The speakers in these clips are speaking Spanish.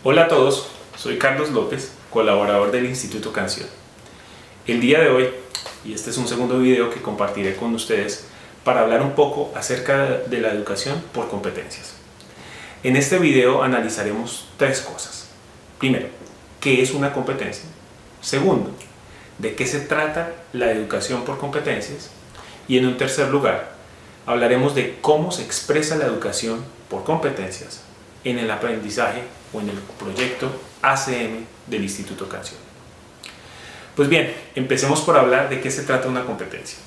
Hola a todos, soy Carlos López, colaborador del Instituto Canción. El día de hoy, y este es un segundo video que compartiré con ustedes para hablar un poco acerca de la educación por competencias. En este video analizaremos tres cosas. Primero, ¿qué es una competencia? Segundo, ¿de qué se trata la educación por competencias? Y en un tercer lugar, hablaremos de cómo se expresa la educación por competencias en el aprendizaje o en el proyecto ACM del Instituto Canción. Pues bien, empecemos por hablar de qué se trata una competencia.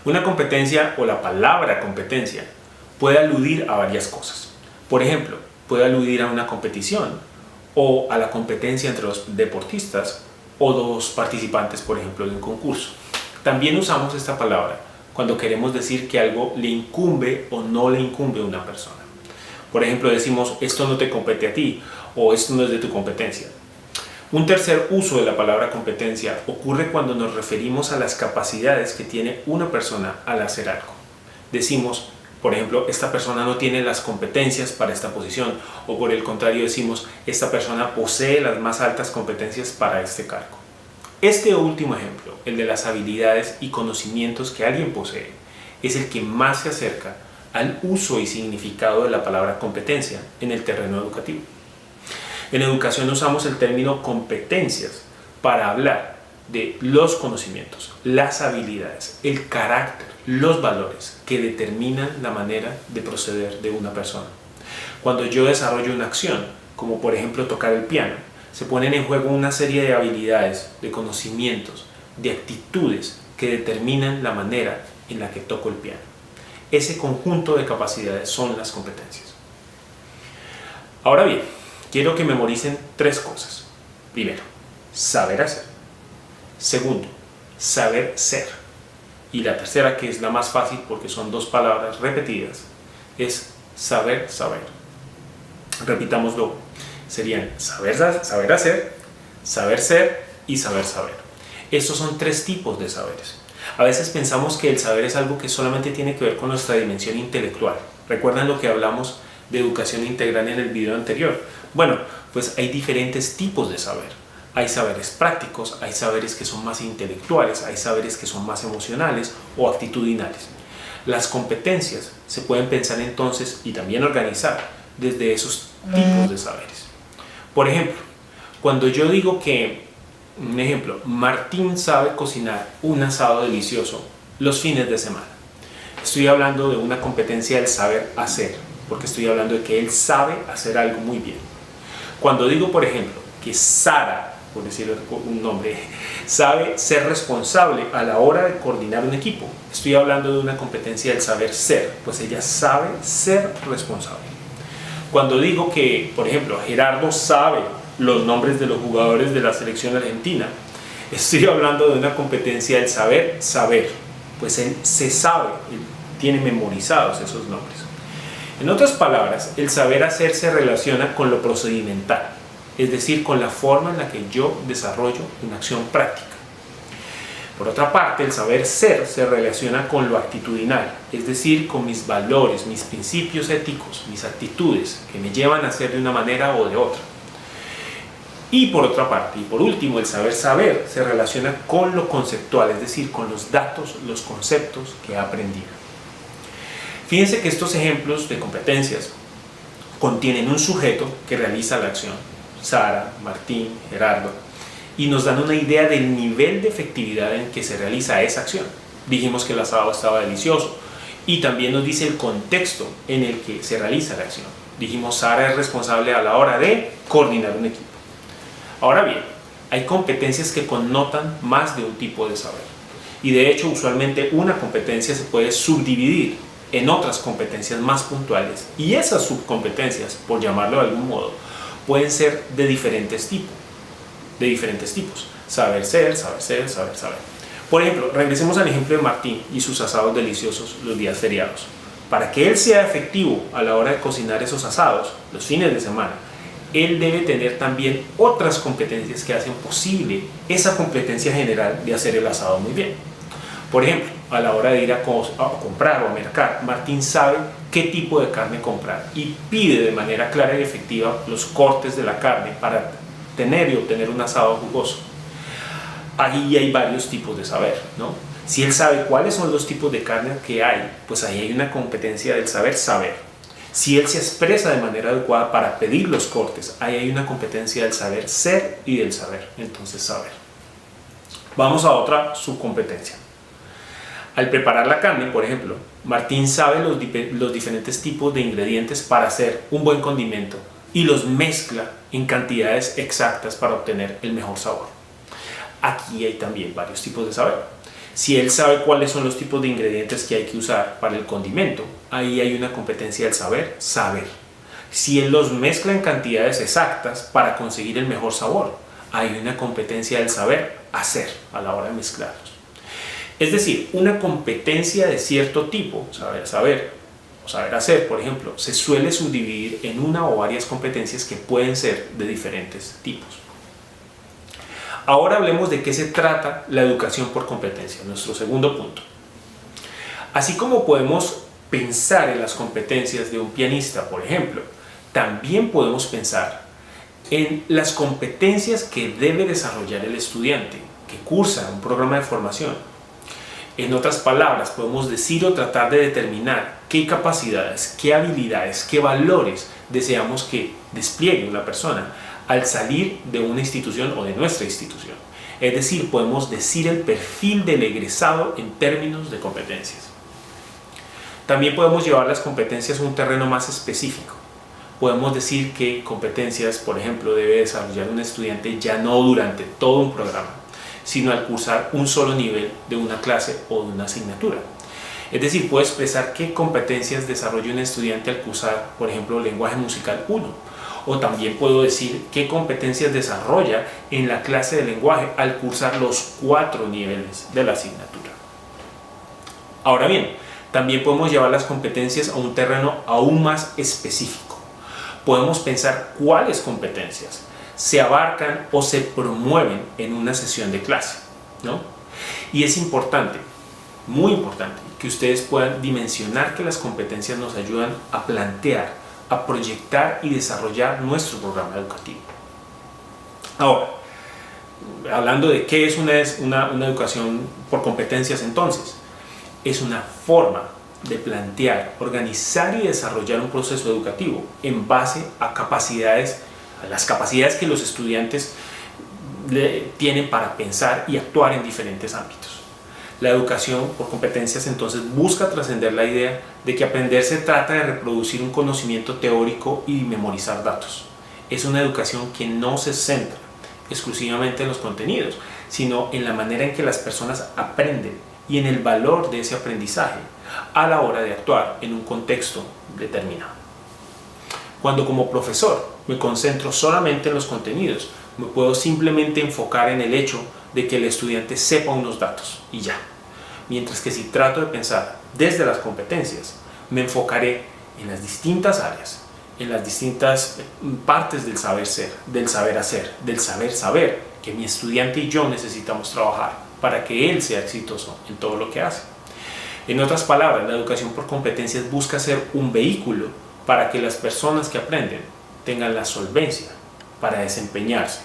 Una competencia o la palabra competencia puede aludir a varias cosas. Por ejemplo, puede aludir a una competición o a la competencia entre los deportistas o dos participantes, por ejemplo, de un concurso. También usamos esta palabra cuando queremos decir que algo le incumbe o no le incumbe a una persona. Por ejemplo, decimos, esto no te compete a ti o esto no es de tu competencia. Un tercer uso de la palabra competencia ocurre cuando nos referimos a las capacidades que tiene una persona al hacer algo. Decimos, por ejemplo, esta persona no tiene las competencias para esta posición, o por el contrario decimos, esta persona posee las más altas competencias para este cargo. Este último ejemplo, el de las habilidades y conocimientos que alguien posee, es el que más se acerca al uso y significado de la palabra competencia en el terreno educativo. En educación usamos el término competencias para hablar de los conocimientos, las habilidades, el carácter, los valores que determinan la manera de proceder de una persona. Cuando yo desarrollo una acción, como por ejemplo tocar el piano, se ponen en juego una serie de habilidades, de conocimientos, de actitudes que determinan la manera en la que toco el piano. Ese conjunto de capacidades son las competencias. Ahora bien, quiero que memoricen tres cosas. Primero, saber hacer. Segundo, saber ser. Y la tercera, que es la más fácil porque son dos palabras repetidas, es saber saber. Repitámoslo. Serían saber hacer, saber ser y saber saber. Estos son tres tipos de saberes. A veces pensamos que el saber es algo que solamente tiene que ver con nuestra dimensión intelectual. ¿Recuerdan lo que hablamos de educación integral en el video anterior? Bueno, pues hay diferentes tipos de saber. Hay saberes prácticos, hay saberes que son más intelectuales, hay saberes que son más emocionales o actitudinales. Las competencias se pueden pensar entonces y también organizar desde esos tipos de saberes. Por ejemplo, cuando yo digo que, un ejemplo, Martín sabe cocinar un asado delicioso los fines de semana, estoy hablando de una competencia del saber hacer, porque estoy hablando de que él sabe hacer algo muy bien. Cuando digo, por ejemplo, que Sara, por decirlo un nombre, sabe ser responsable a la hora de coordinar un equipo, estoy hablando de una competencia del saber ser, pues ella sabe ser responsable. Cuando digo que, por ejemplo, Gerardo sabe los nombres de los jugadores de la selección argentina, estoy hablando de una competencia del saber saber, pues él se sabe, él tiene memorizados esos nombres. En otras palabras, el saber hacer se relaciona con lo procedimental, es decir, con la forma en la que yo desarrollo una acción práctica. Por otra parte, el saber ser se relaciona con lo actitudinal, es decir, con mis valores, mis principios éticos, mis actitudes que me llevan a ser de una manera o de otra. Y por otra parte, y por último, el saber saber se relaciona con lo conceptual, es decir, con los datos, los conceptos que he aprendido. Fíjense que estos ejemplos de competencias contienen un sujeto que realiza la acción, Sara, Martín, Gerardo, y nos dan una idea del nivel de efectividad en que se realiza esa acción. Dijimos que el asado estaba delicioso y también nos dice el contexto en el que se realiza la acción. Dijimos, Sara es responsable a la hora de coordinar un equipo. Ahora bien, hay competencias que connotan más de un tipo de saber. Y de hecho, usualmente una competencia se puede subdividir en otras competencias más puntuales. Y esas subcompetencias, por llamarlo de algún modo, pueden ser de diferentes tipos. Saber ser, saber saber. Por ejemplo, regresemos al ejemplo de Martín y sus asados deliciosos los días feriados. Para que él sea efectivo a la hora de cocinar esos asados los fines de semana, él debe tener también otras competencias que hacen posible esa competencia general de hacer el asado muy bien. Por ejemplo, a la hora de ir a comprar o a mercar, Martín sabe qué tipo de carne comprar y pide de manera clara y efectiva los cortes de la carne para tener y obtener un asado jugoso. Ahí hay varios tipos de saber, ¿no? Si él sabe cuáles son los tipos de carne que hay, pues ahí hay una competencia del saber saber. Si él se expresa de manera adecuada para pedir los cortes, ahí hay una competencia del saber ser y del saber, entonces saber. Vamos a otra subcompetencia. Al preparar la carne, por ejemplo, Martín sabe los diferentes tipos de ingredientes para hacer un buen condimento y los mezcla en cantidades exactas para obtener el mejor sabor. Aquí hay también varios tipos de saber. Si él sabe cuáles son los tipos de ingredientes que hay que usar para el condimento, ahí hay una competencia del saber saber. Si él los mezcla en cantidades exactas para conseguir el mejor sabor, hay una competencia del saber hacer a la hora de mezclarlos. Es decir, una competencia de cierto tipo, saber saber o saber hacer, por ejemplo, se suele subdividir en una o varias competencias que pueden ser de diferentes tipos. Ahora hablemos de qué se trata la educación por competencia, nuestro segundo punto. Así como podemos pensar en las competencias de un pianista, por ejemplo, también podemos pensar en las competencias que debe desarrollar el estudiante que cursa un programa de formación. En otras palabras, podemos decir o tratar de determinar qué capacidades, qué habilidades, qué valores deseamos que despliegue una persona al salir de una institución o de nuestra institución. Es decir, podemos decir el perfil del egresado en términos de competencias. También podemos llevar las competencias a un terreno más específico. Podemos decir que competencias, por ejemplo, debe desarrollar un estudiante ya no durante todo un programa, sino al cursar un solo nivel de una clase o de una asignatura. Es decir, puedo expresar qué competencias desarrolla un estudiante al cursar, por ejemplo, lenguaje musical 1. O también puedo decir qué competencias desarrolla en la clase de lenguaje al cursar los 4 niveles de la asignatura. Ahora bien, también podemos llevar las competencias a un terreno aún más específico. Podemos pensar cuáles competencias se abarcan o se promueven en una sesión de clase, ¿no? Y es importante, muy importante, que ustedes puedan dimensionar que las competencias nos ayudan a plantear, a proyectar y desarrollar nuestro programa educativo. Ahora, hablando de qué es una educación por competencias entonces, es una forma de plantear, organizar y desarrollar un proceso educativo en base a las capacidades que los estudiantes tienen para pensar y actuar en diferentes ámbitos. La educación por competencias entonces busca trascender la idea de que aprender se trata de reproducir un conocimiento teórico y memorizar datos. Es una educación que no se centra exclusivamente en los contenidos, sino en la manera en que las personas aprenden y en el valor de ese aprendizaje a la hora de actuar en un contexto determinado. Cuando como profesor me concentro solamente en los contenidos, me puedo simplemente enfocar en el hecho de que el estudiante sepa unos datos y ya. Mientras que si trato de pensar desde las competencias, me enfocaré en las distintas áreas, en las distintas partes del saber ser, del saber hacer, del saber saber que mi estudiante y yo necesitamos trabajar para que él sea exitoso en todo lo que hace. En otras palabras, la educación por competencias busca ser un vehículo para que las personas que aprenden tengan la solvencia para desempeñarse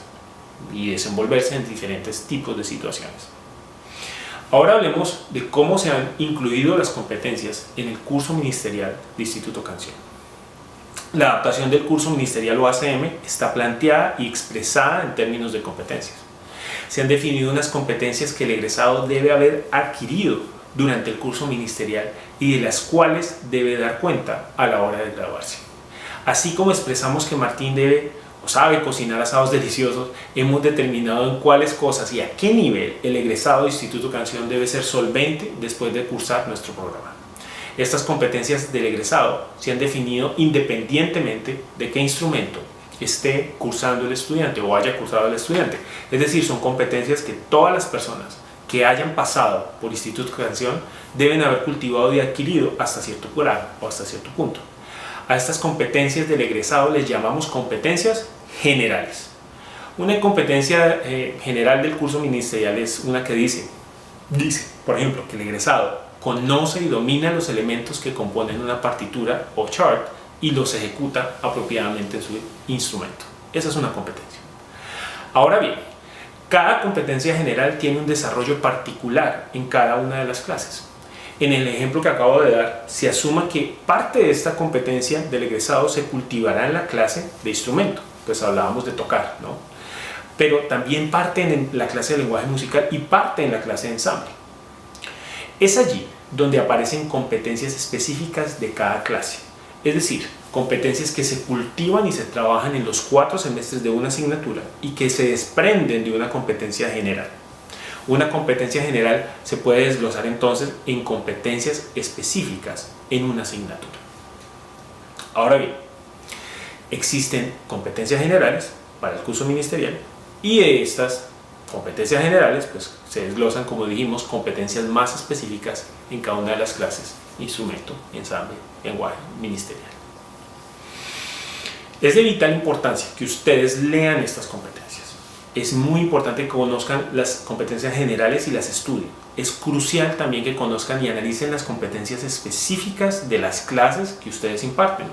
y desenvolverse en diferentes tipos de situaciones. Ahora hablemos de cómo se han incluido las competencias en el curso ministerial de Instituto Canción. La adaptación del curso ministerial o ACM está planteada y expresada en términos de competencias. Se han definido unas competencias que el egresado debe haber adquirido durante el curso ministerial y de las cuales debe dar cuenta a la hora de graduarse. Así como expresamos que Martín debe o sabe cocinar asados deliciosos, hemos determinado en cuáles cosas y a qué nivel el egresado de Instituto Canción debe ser solvente después de cursar nuestro programa. Estas competencias del egresado se han definido independientemente de qué instrumento esté cursando el estudiante o haya cursado el estudiante. Es decir, son competencias que todas las personas que hayan pasado por Instituto Canción deben haber cultivado y adquirido hasta cierto grado o hasta cierto punto. A estas competencias del egresado les llamamos competencias generales. Una competencia general del curso ministerial es una que dice, Por ejemplo, que el egresado conoce y domina los elementos que componen una partitura o chart y los ejecuta apropiadamente en su instrumento. Esa es una competencia. Ahora bien, cada competencia general tiene un desarrollo particular en cada una de las clases. En el ejemplo que acabo de dar, se asume que parte de esta competencia del egresado se cultivará en la clase de instrumento, pues hablábamos de tocar, ¿no? Pero también parte en la clase de lenguaje musical y parte en la clase de ensamble. Es allí donde aparecen competencias específicas de cada clase, es decir, competencias que se cultivan y se trabajan en los 4 semestres de una asignatura y que se desprenden de una competencia general. Una competencia general se puede desglosar entonces en competencias específicas en una asignatura. Ahora bien, existen competencias generales para el curso ministerial y de estas competencias generales pues, se desglosan, como dijimos, competencias más específicas en cada una de las clases: instrumento, ensamble, lenguaje, ministerial. Es de vital importancia que ustedes lean estas competencias. Es muy importante que conozcan las competencias generales y las estudien. Es crucial también que conozcan y analicen las competencias específicas de las clases que ustedes imparten.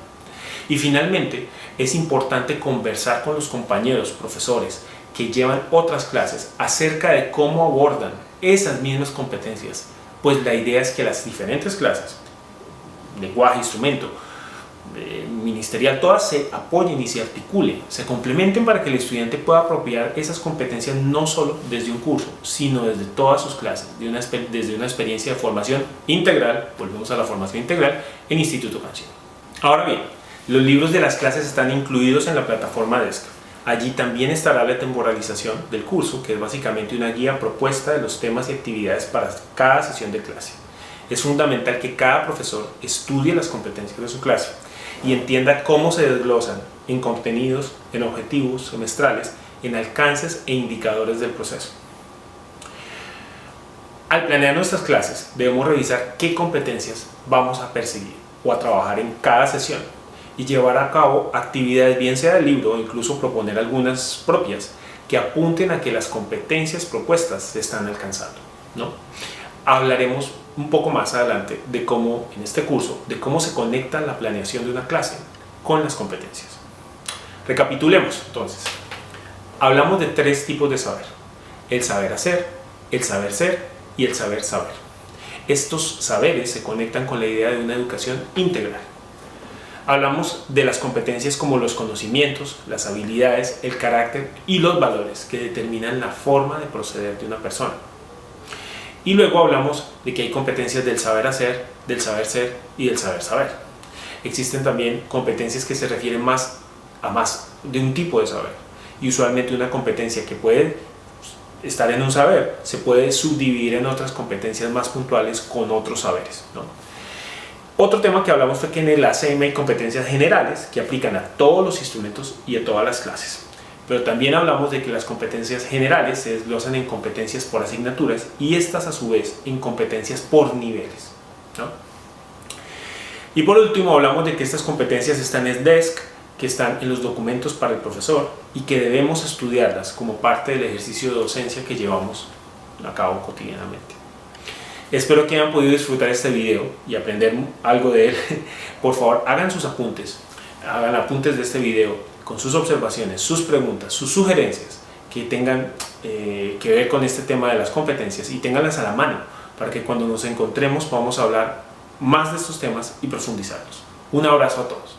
Y finalmente, es importante conversar con los compañeros, profesores que llevan otras clases acerca de cómo abordan esas mismas competencias, pues la idea es que las diferentes clases, lenguaje, instrumento, ministerial, todas se apoyen y se articulen, se complementen para que el estudiante pueda apropiar esas competencias no solo desde un curso, sino desde todas sus clases, desde una experiencia de formación integral, volvemos a la formación integral, en Instituto Canción. Ahora bien, los libros de las clases están incluidos en la plataforma DESC. Allí también estará la temporalización del curso, que es básicamente una guía propuesta de los temas y actividades para cada sesión de clase. Es fundamental que cada profesor estudie las competencias de su clase y entienda cómo se desglosan en contenidos, en objetivos semestrales, en alcances e indicadores del proceso. Al planear nuestras clases, debemos revisar qué competencias vamos a perseguir o a trabajar en cada sesión y llevar a cabo actividades, bien sea del libro o incluso proponer algunas propias que apunten a que las competencias propuestas se están alcanzando, ¿no? Hablaremos un poco más adelante de cómo, en este curso, de cómo se conecta la planeación de una clase con las competencias. Recapitulemos entonces. Hablamos de 3 tipos de saber: el saber hacer, el saber ser y el saber saber. Estos saberes se conectan con la idea de una educación integral. Hablamos de las competencias como los conocimientos, las habilidades, el carácter y los valores que determinan la forma de proceder de una persona. Y luego hablamos de que hay competencias del saber hacer, del saber ser y del saber saber. Existen también competencias que se refieren más a más de un tipo de saber. Y usualmente una competencia que puede estar en un saber se puede subdividir en otras competencias más puntuales con otros saberes, ¿no? Otro tema que hablamos fue que en el ACM hay competencias generales que aplican a todos los instrumentos y a todas las clases. Pero también hablamos de que las competencias generales se desglosan en competencias por asignaturas y estas a su vez en competencias por niveles, ¿no? Y por último hablamos de que estas competencias están en DESC, que están en los documentos para el profesor y que debemos estudiarlas como parte del ejercicio de docencia que llevamos a cabo cotidianamente. Espero que hayan podido disfrutar este video y aprender algo de él. Por favor, hagan sus apuntes, hagan apuntes de este video con sus observaciones, sus preguntas, sus sugerencias que tengan que ver con este tema de las competencias y ténganlas a la mano para que cuando nos encontremos podamos hablar más de estos temas y profundizarlos. Un abrazo a todos.